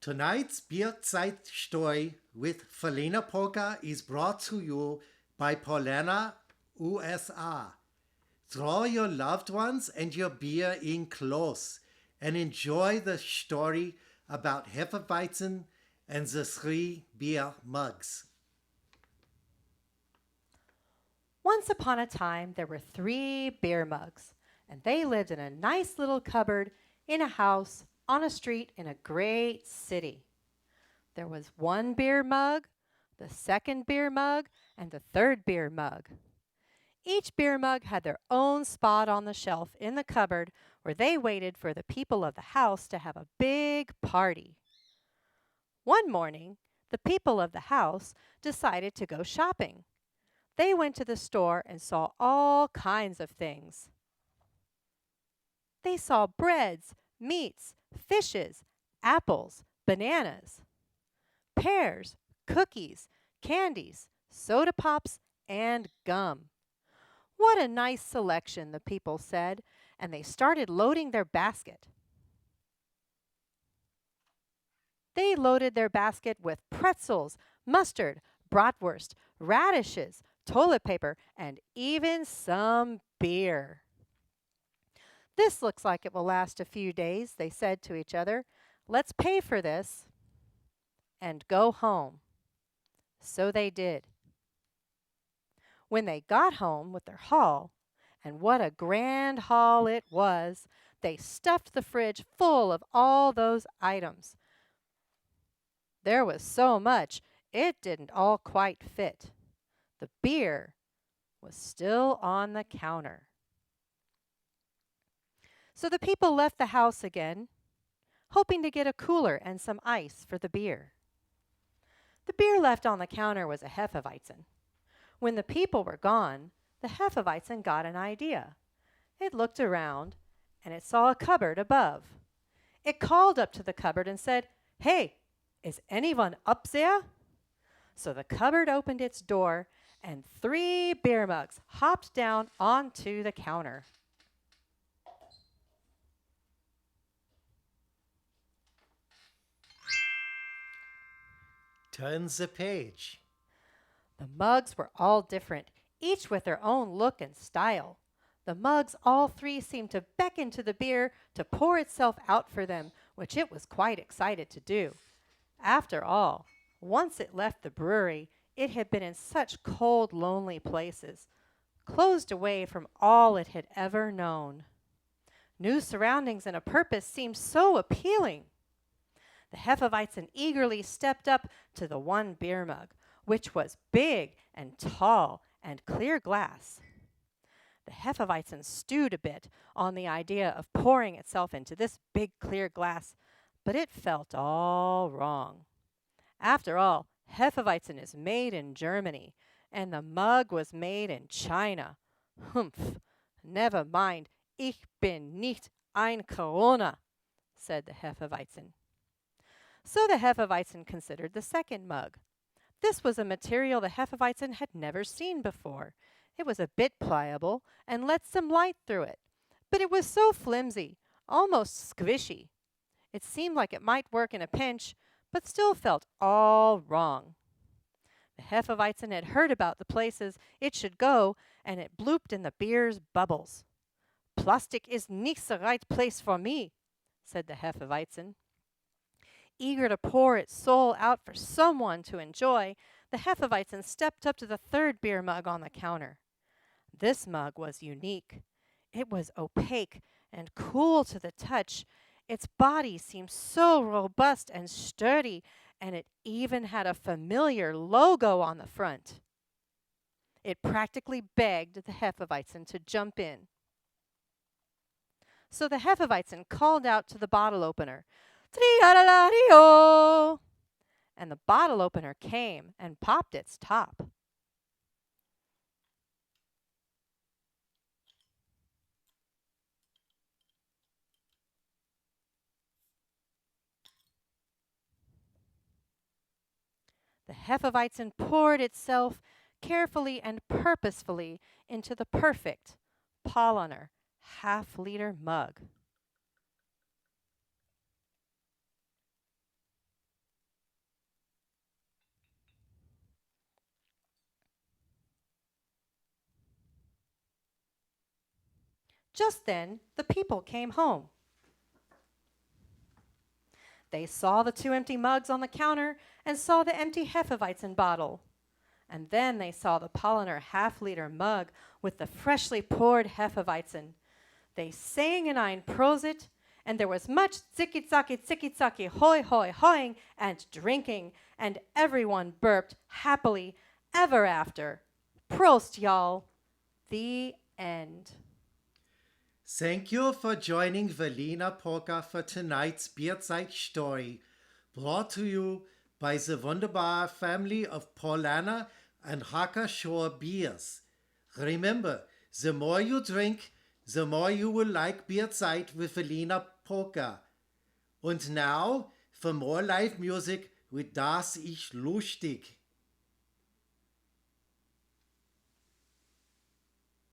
Tonight's Beer Zeit story with Valina Polka is brought to you by Paulaner USA. Draw your loved ones and your beer in close and enjoy the story about Hefeweizen and the Three Bier Mugs. Once upon a time, there were 3 beer mugs, and they lived in a nice little cupboard in a house on a street in a great city. There was 1 beer mug, the 2nd beer mug, and the 3rd beer mug. Each beer mug had their own spot on the shelf in the cupboard where they waited for the people of the house to have a big party. One morning, the people of the house decided to go shopping. They went to the store and saw all kinds of things. They saw breads, meats, fishes, apples, bananas, pears, cookies, candies, soda pops, and gum. What a nice selection, the people said, and they started loading their basket. They loaded their basket with pretzels, mustard, bratwurst, radishes, toilet paper, and even some beer. This looks like it will last a few days, they said to each other. Let's pay for this and go home. So they did. When they got home with their haul, and what a grand haul it was, they stuffed the fridge full of all those items. There was so much, it didn't all quite fit. The beer was still on the counter. So the people left the house again, hoping to get a cooler and some ice for the beer. The beer left on the counter was a Hefeweizen. When the people were gone, the Hefeweizen got an idea. It looked around, and it saw a cupboard above. It called up to the cupboard and said, "Hey, is anyone up there?" So the cupboard opened its door, and 3 beer mugs hopped down onto the counter. Turn the page. The mugs were all different, each with their own look and style. The mugs, all 3, seemed to beckon to the beer to pour itself out for them, which it was quite excited to do. After all, once it left the brewery, it had been in such cold, lonely places, closed away from all it had ever known. New surroundings and a purpose seemed so appealing. The Hefeweizen eagerly stepped up to the 1 beer mug, which was big and tall and clear glass. The Hefeweizen stewed a bit on the idea of pouring itself into this big clear glass, but it felt all wrong. After all, Hefeweizen is made in Germany, and the mug was made in China. Humph, never mind, ich bin nicht ein Corona, said the Hefeweizen. So the Hefeweizen considered the 2nd mug. This was a material the Hefeweizen had never seen before. It was a bit pliable and let some light through it, but it was so flimsy, almost squishy. It seemed like it might work in a pinch, but still felt all wrong. The Hefeweizen had heard about the places it should go, and it blooped in the beer's bubbles. "Plastic is nicht the right place for me," said the Hefeweizen. Eager to pour its soul out for someone to enjoy, the Hefeweizen stepped up to the 3rd beer mug on the counter. This mug was unique. It was opaque and cool to the touch. Its body seemed so robust and sturdy, and it even had a familiar logo on the front. It practically begged the Hefeweizen to jump in. So the Hefeweizen called out to the bottle opener, "Tri-la-la-la-dee-oh!" And the bottle opener came and popped its top. The Hefeweizen poured itself carefully and purposefully into the perfect Paulaner half-liter mug. Just then, the people came home. They saw the 2 empty mugs on the counter and saw the empty Hefeweizen bottle. And then they saw the Paulaner half-liter mug with the freshly poured Hefeweizen. They sang in ein Prosit, and there was much ziki-zaki, hoi, hoi, hoing, and drinking, and everyone burped happily ever after. Prost, y'all. The end. Thank you for joining Valina Polka for tonight's Bierzeit story, brought to you by the wunderbar family of Paulaner and Hacker Shore beers. Remember, the more you drink, the more you will like Bierzeit with Valina Polka. Und now, for more live music with Das Ich Lustig.